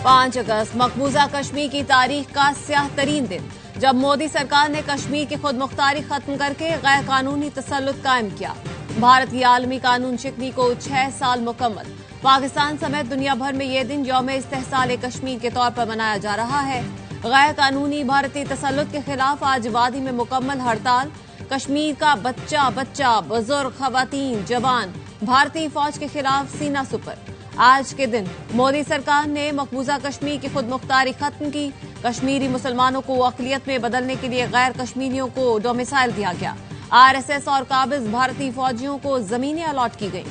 5 अगस्त मकबूजा कश्मीर की तारीख का स्याह तरीन दिन, जब मोदी सरकार ने कश्मीर की खुद मुख्तारी खत्म करके गैर कानूनी तसल्लुत कायम किया। भारत की आलमी कानून शिकनी को 6 साल मुकम्मल। पाकिस्तान समेत दुनिया भर में ये दिन यौम इस्तेहसाल कश्मीर के तौर पर मनाया जा रहा है। गैर कानूनी भारतीय तसल्लुत के खिलाफ आज वादी में मुकम्मल हड़ताल। कश्मीर का बच्चा बच्चा, बुजुर्ग, खवातीन, जवान भारतीय फौज के खिलाफ सीना सुपर। आज के दिन मोदी सरकार ने मकबूजा कश्मीर की खुद मुख्तारी खत्म की। कश्मीरी मुसलमानों को अक़लियत में बदलने के लिए गैर कश्मीरियों को डोमिसाइल दिया गया। आरएसएस और काबिज भारतीय फौजियों को जमीनें अलॉट की गई।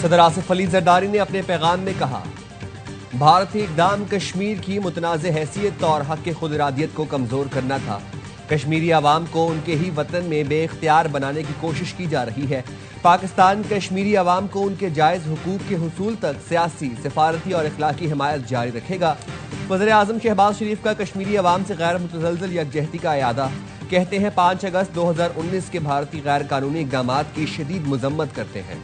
सदर आसिफ अली जरदारी ने अपने पैगाम में कहा, भारतीय इक़दाम कश्मीर की मुतनाज़ हैसियत और हक़ खुद इरादियत को कमज़ोर करना था। कश्मीरी अवाम को उनके ही वतन में बेख्तियार बनाने की कोशिश की जा रही है। पाकिस्तान कश्मीरी अवाम को उनके जायज़ हुकूक के हुसूल तक सियासी, सिफारती और इखलाकी हिमायत जारी रखेगा। वज़ीर आज़म शहबाज शरीफ का कश्मीरी अवाम से गैर मुतज़लज़ल यकजहती का इयादा। कहते हैं 5 अगस्त 2019 के भारतीय गैर कानूनी इक़दामात की शदीद मज़म्मत करते हैं।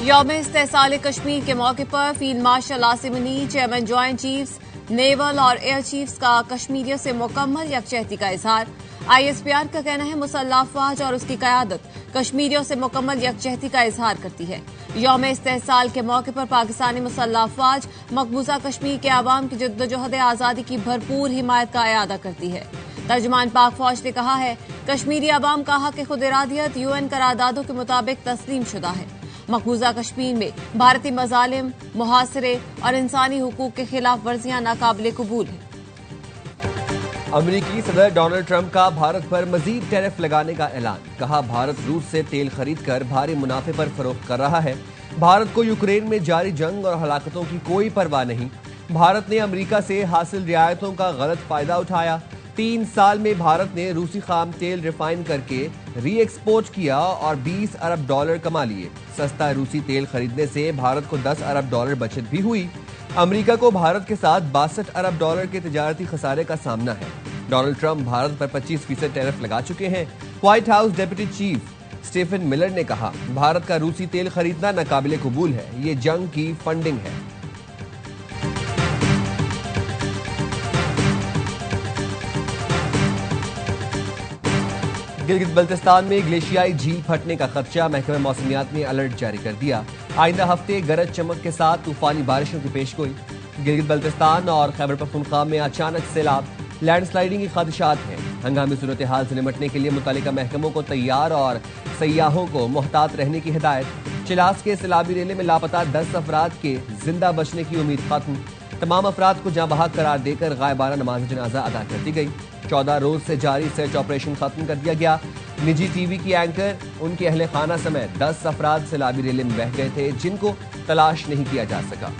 यौम इस्तेहसाल कश्मीर के मौके पर field marshal Asim Munir, chairman joint chiefs, naval और एयर चीफ्स का कश्मीरियों से मुकम्मल यकजहती का इजहार। आईएसपीआर का कहना है मुसल्लह अफवाज और उसकी क़यादत कश्मीरियों से मुकम्मल यकजहती का इजहार करती है। यौम इस्तेहसाल के मौके पर पाकिस्तानी मुसल्लह अफवाज मकबूजा कश्मीर के अवाम की जद्दोजहद आज़ादी की भरपूर हिमायत का इयादा करती है। तर्जुमान पाक फौज ने कहा है, कश्मीरी अवाम का हक़ खुद इरादियत यूएन करारदादों के मुताबिक तस्लीम शुदा है। मकबूजा कश्मीर में भारतीय मजालिम, मुहासरे और इंसानी हुकूक के खिलाफ वर्जियां नाकाबिले कबूल है। अमरीकी सदर डोनाल्ड ट्रंप का भारत पर मजीद टैरिफ लगाने का ऐलान। कहा, भारत रूस से तेल खरीद कर भारी मुनाफे पर फरोख्त कर रहा है। भारत को यूक्रेन में जारी जंग और हलाकतों की कोई परवाह नहीं। भारत ने अमरीका से हासिल रियायतों का गलत फायदा उठाया। 3 साल में भारत ने रूसी खाम तेल रिफाइन करके री एक्सपोर्ट किया और $20 अरब कमा लिए। सस्ता रूसी तेल खरीदने से भारत को $10 अरब बचत भी हुई। अमेरिका को भारत के साथ $62 अरब के तिजारती खसारे का सामना है। डोनाल्ड ट्रंप भारत पर 25% टैरिफ लगा चुके हैं। White House deputy chief Stephen Miller ने कहा, भारत का रूसी तेल खरीदना नाकाबिले कबूल है। ये जंग की फंडिंग है। गिलगित बल्तिस्तान में ग्लेशियाई झील फटने का खदशा। महकमा मौसमियात ने अलर्ट जारी कर दिया। आइंदा हफ्ते गरज चमक के साथ तूफानी बारिशों की पेशगोई। गिलगित बल्तिस्तान और खैबर पख्तूनख्वा में अचानक सैलाब, लैंडस्लाइडिंग के खदशात हैं। हंगामी सूरत हाल से निपटने के लिए मुतल्लिका महकमों को तैयार और सयाहों को मोहतात रहने की हिदायत। चिलास के सैलाबी रेले में लापता 10 अफराद के जिंदा बचने की उम्मीद खत्म। तमाम अफराद को जाँ बहक करार देकर गायबाना नमाज जनाजा अदा कर दी गई। 14 रोज से जारी सर्च ऑपरेशन खत्म कर दिया गया। निजी टीवी की एंकर, उनके अहले खाना समेत 10 अफराद सैलाबी रेले में बह गए थे, जिनको तलाश नहीं किया जा सका।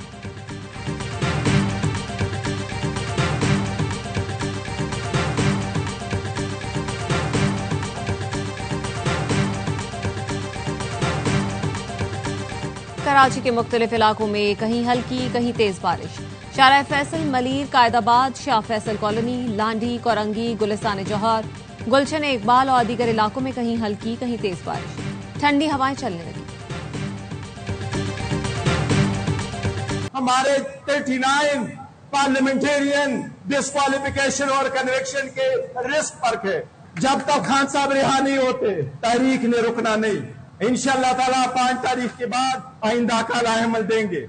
कराची के मुख्तलिफ इलाकों में कहीं हल्की कहीं तेज बारिश। शारा फैसल, मलीर, कायदाबाद, शाह फैसल कॉलोनी, लांडी, कोरंगी, गुलिस्तान जौहर, गुलशन इकबाल और दीगर इलाकों में कहीं हल्की कहीं तेज बारिश। ठंडी हवाएं चलने लगी। हमारे 39 पार्लियामेंटेरियन डिस्क्वालिफिकेशन और कन्विक्शन के रिस्क पर है। जब तक खान साहब रिहा नहीं होते, तहरीक ने रुकना नहीं। इंशाअल्लाह ताला 5 तारीख के बाद आइंदा का लाहेअमल देंगे।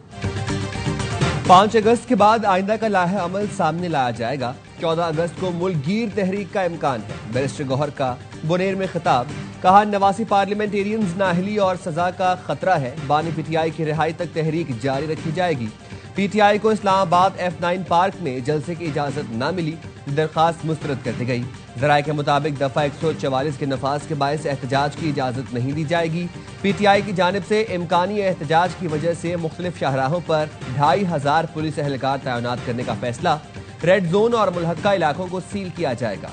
5 अगस्त के बाद आइंदा का लाहे अमल सामने लाया जाएगा। 14 अगस्त को मुल्कगीर तहरीक का इम्कान है। बैरिस्टर गौहर का बुनेर में खिताब। कहा, नवासी पार्लियामेंटेरियंस नाअहली और सजा का खतरा है। बानी पीटीआई की रिहाई तक तहरीक जारी रखी जाएगी। पीटीआई को इस्लामाबाद F9 पार्क में जलसे की इजाजत न मिली। दरखास्त मुस्तरद कर दी गई। जराये के मुताबिक दफा 144 के नफाज के बायस एहतजाज की इजाजत नहीं दी जाएगी। पीटीआई की जानिब से इम्कानी एहतजाज की वजह से मुख्तलिफ शाहराहों पर 2500 पुलिस एहलकार तैनात करने का फैसला। रेड जोन और मुल्हक्का इलाकों को सील किया जाएगा।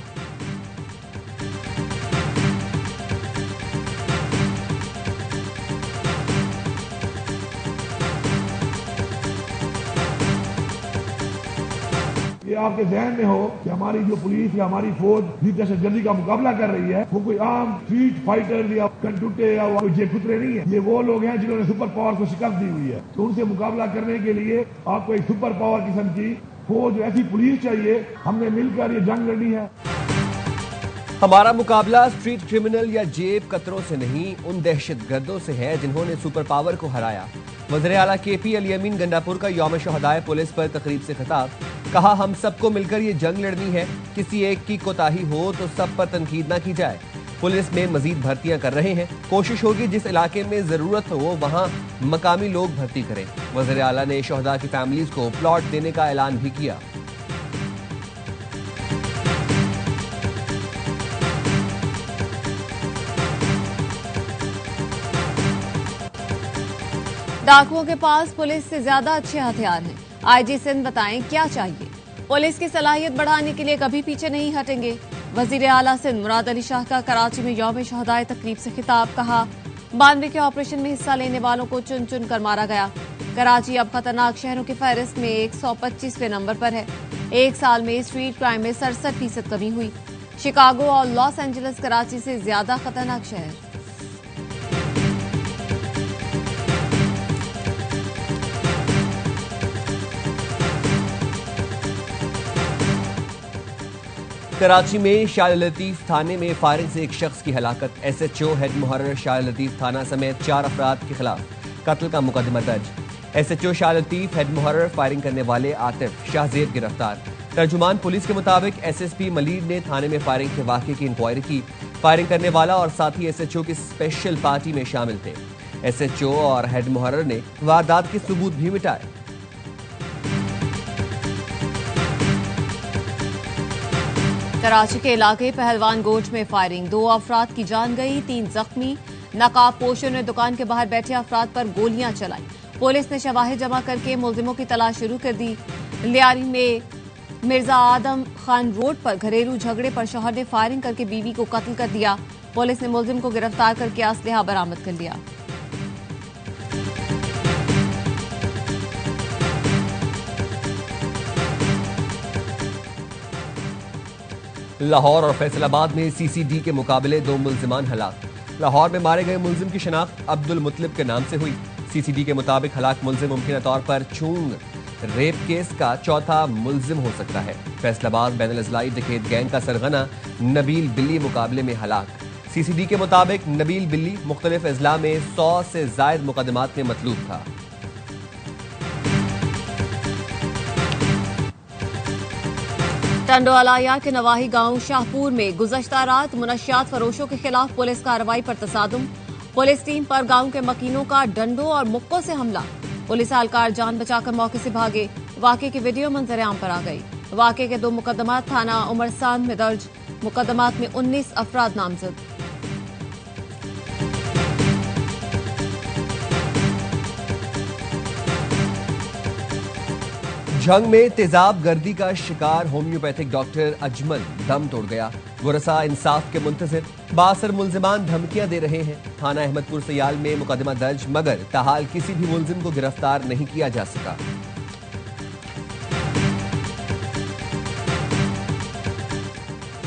ये आपके जहन में हो कि हमारी जो पुलिस या हमारी फौज जिस दहशतगर्दी का मुकाबला कर रही है वो कोई आम स्ट्रीट फाइटर या कंटूटे या जेखुतरे नहीं है। ये वो लोग हैं जिन्होंने सुपर पावर को शिकस्त दी हुई है। तो उनसे मुकाबला करने के लिए आपको एक सुपर पावर किस्म की फौज, ऐसी पुलिस चाहिए। हमने मिलकर ये जंग लड़ी है। हमारा मुकाबला स्ट्रीट क्रिमिनल या जेब कतरों से नहीं, उन दहशतगर्दों से है जिन्होंने सुपर पावर को हराया। वज़ीर आला KP अली अमीन गंडापुर का यौम शहदाए पुलिस पर तकरीब से खिताब। कहा, हम सबको मिलकर ये जंग लड़नी है। किसी एक की कोताही हो तो सब पर तनकीद न की जाए। पुलिस में मजीद भर्तियां कर रहे हैं। कोशिश होगी जिस इलाके में जरूरत हो वहां मकामी लोग भर्ती करें। वज़ीर आला ने शहदा की फैमिलीज को प्लॉट देने का ऐलान भी किया। डाकुओं के पास पुलिस से ज्यादा अच्छे हथियार हैं। IG सिंध बताएं क्या चाहिए। पुलिस की सलाहियत बढ़ाने के लिए कभी पीछे नहीं हटेंगे। वजीर आला सिंध मुराद अली शाह का कराची में यौम शहदाए तकरीब से खिताब। कहा, 92 के ऑपरेशन में हिस्सा लेने वालों को चुन चुन कर मारा गया। कराची अब खतरनाक शहरों की फहरिस्त में 125वें नंबर पर है। एक साल में स्ट्रीट क्राइम में 67% कमी हुई। शिकागो और लॉस एंजलिस कराची से ज्यादा खतरनाक शहर। कराची में शाह लतीफ थाने में फायरिंग से एक शख्स की हलाकत। SHO हेड मुहर्रर शाह लतीफ थाना समेत 4 अफराद के खिलाफ कत्ल का मुकदमा दर्ज। SHO शाह लतीफ हेड मुहर्रर फायरिंग करने वाले आतिफ शाहजेब गिरफ्तार। तर्जुमान पुलिस के मुताबिक SSP मलीर ने थाने में फायरिंग के वाक़े की इंक्वायरी की। फायरिंग करने वाला और साथी SHO की स्पेशल पार्टी में शामिल थे। SHO और हेड मुहर्रर ने वारदात के सबूत भी मिटाए। कराची के इलाके पहलवान गोट में फायरिंग, 2 अफराद की जान गई, 3 जख्मी। नकाब पोशों ने दुकान के बाहर बैठे अफराद पर गोलियां चलाई। पुलिस ने शवाहिद जमा करके मुलजिमों की तलाश शुरू कर दी। लियारी में मिर्जा आदम खान रोड पर घरेलू झगड़े पर शौहर ने फायरिंग करके बीवी को कत्ल कर दिया। पुलिस ने मुलजिम को गिरफ्तार करके असलहा बरामद कर लिया। लाहौर और फैसलाबाद में CCD के मुकाबले 2 मुल्जिमान हलाक। लाहौर में मारे गए मुल्जिम की शनाख्त अब्दुल मुतलिब के नाम से हुई। CCD के मुताबिक हलाक मुल्जिम मुमकिन तौर पर चूंग रेप केस का चौथा मुल्जिम हो सकता है। फैसलाबाद बैनुल अज़लाई डकैत गैंग का सरगना नबील बिल्ली मुकाबले में हलाक। CCD के मुताबिक नबील बिल्ली मुख्तलिफ अजला में 100 से जायद मुकदमात में मतलूब था। टंडोअलाया के नवाही गांव शाहपुर में गुज़श्ता रात मुनशियात फरोशों के खिलाफ पुलिस कार्रवाई पर तसादुम। पुलिस टीम पर गांव के मकीनों का डंडों और मुक्कों से हमला। पुलिस एहलकार जान बचाकर मौके से भागे। वाक़े की वीडियो मंजर आम पर आ गई। वाक़े के 2 मुकदमात थाना उमरसान में दर्ज। मुकदमात में 19 अफराद नामजद। जंग में तेजाब गर्दी का शिकार होम्योपैथिक डॉक्टर अजमल दम तोड़ गया। गुरसा इंसाफ के मुंतजिर, 62 मुल्जिमान धमकियां दे रहे हैं। थाना अहमदपुर सयाल में मुकदमा दर्ज, मगर ताहाल किसी भी मुल्जिम को गिरफ्तार नहीं किया जा सका।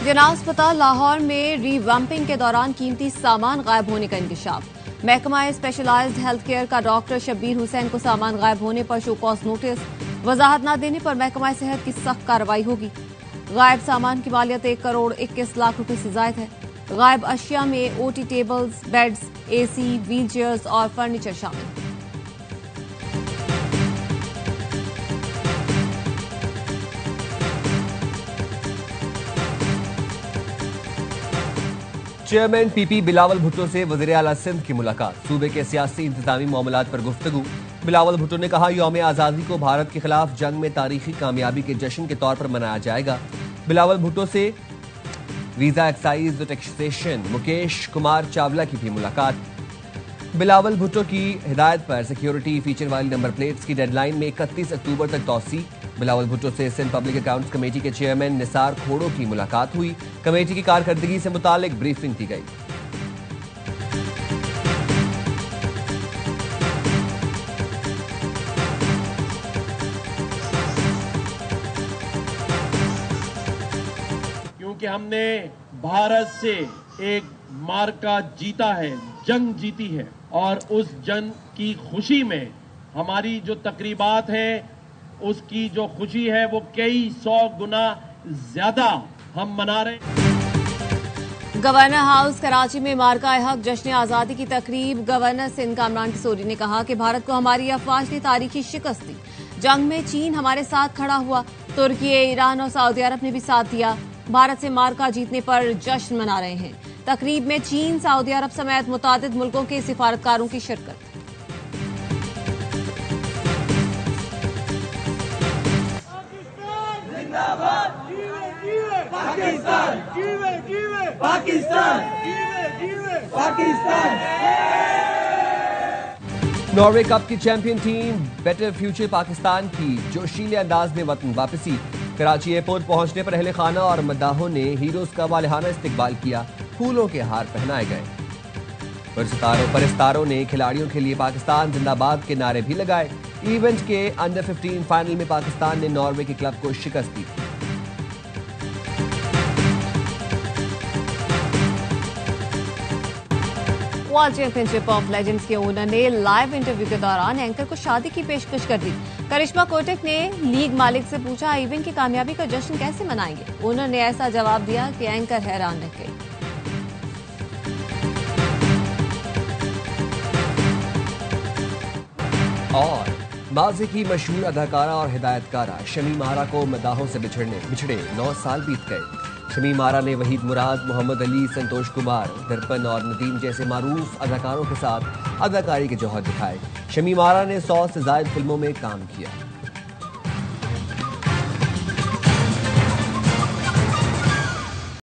जिना अस्पताल लाहौर में रीवैम्पिंग के दौरान कीमती सामान गायब होने का इंकशाफ। महकमा स्पेशलाइज्ड हेल्थ केयर का डॉक्टर शब्बीर हुसैन को सामान गायब होने पर शो कॉज नोटिस। वजाहत न देने पर महकमा सेहत की सख्त कार्रवाई होगी। गायब सामान की मालियत 1 करोड़ 21 लाख रुपए से जायद है। गायब अशिया में OT tables, beds, AC, wheel chairs और फर्नीचर शामिल। चेयरमैन PP बिलावल भुट्टो से वज़ीर आला सिंध की मुलाकात। सूबे के सियासी इंतजामी मामलात पर गुफ्तगू। बिलावल भुट्टो ने कहा, यौम आज़ादी को भारत के खिलाफ जंग में तारीखी कामयाबी के जश्न के तौर पर मनाया जाएगा। बिलावल भुट्टो से visa excise taxation Mukesh Kumar Chawla की भी मुलाकात। बिलावल भुट्टो की हिदायत पर सिक्योरिटी फीचर वाली नंबर प्लेट्स की डेडलाइन में 31 अक्टूबर तक तौसी। बिलावल भुट्टो से सिंध पब्लिक अकाउंट्स कमेटी के चेयरमैन निसार खोड़ो की मुलाकात हुई। कमेटी की कारकर्दगी से मुतालिक ब्रीफिंग की गई। कि हमने भारत से एक मार्का जीता है, जंग जीती है, और उस जंग की खुशी में हमारी जो तकरीबात है, उसकी जो खुशी है वो कई 100 गुना ज्यादा हम मना रहे हैं। गवर्नर हाउस कराची में मार्का हक जश्न आजादी की तकरीब। गवर्नर सिंध कामरान किशोरी ने कहा कि भारत को हमारी अफवाज ने तारीखी शिकस्त दी। जंग में चीन हमारे साथ खड़ा हुआ, तुर्की, ईरान और सऊदी अरब ने भी साथ दिया। भारत से मार्का जीतने पर जश्न मना रहे हैं। तकरीब में चीन, सऊदी अरब समेत मुतादिद मुल्कों के सिफारतकारों की शिरकत। नॉर्वे कप की champion team better future Pakistan की जोशीले अंदाज में वतन वापसी। कराची एयरपोर्ट पहुंचने पर अहले खाना और मद्दाहों ने हीरोज का वालिहाना इस्तकबाल किया। फूलों के हार पहनाए गए। परस्तारों ने खिलाड़ियों के लिए पाकिस्तान जिंदाबाद के नारे भी लगाए। इवेंट के अंडर 15 फाइनल में पाकिस्तान ने नॉर्वे के क्लब को शिकस्त दी। वर्ल्ड चैंपियनशिप ऑफ लेजेंड्स के ओनर ने लाइव इंटरव्यू के दौरान एंकर को शादी की पेशकश कर दी। करिश्मा कोटक ने लीग मालिक से पूछा, इवेंट की कामयाबी का जश्न कैसे मनाएंगे। ओनर ने ऐसा जवाब दिया कि एंकर हैरान रह गई। और माजी की मशहूर अदाकारा और हिदायतकारा शमीम आरा को मदाहों से बिछड़े 9 साल बीत गए। शमीम आरा ने वहीद मुराद, मोहम्मद अली, संतोष कुमार, दर्पण और नदीम जैसे मारूफ अदाकारों के साथ अदाकारी के जौहर दिखाए। शमीम आरा ने 100 से ज्यादा फिल्मों में काम किया।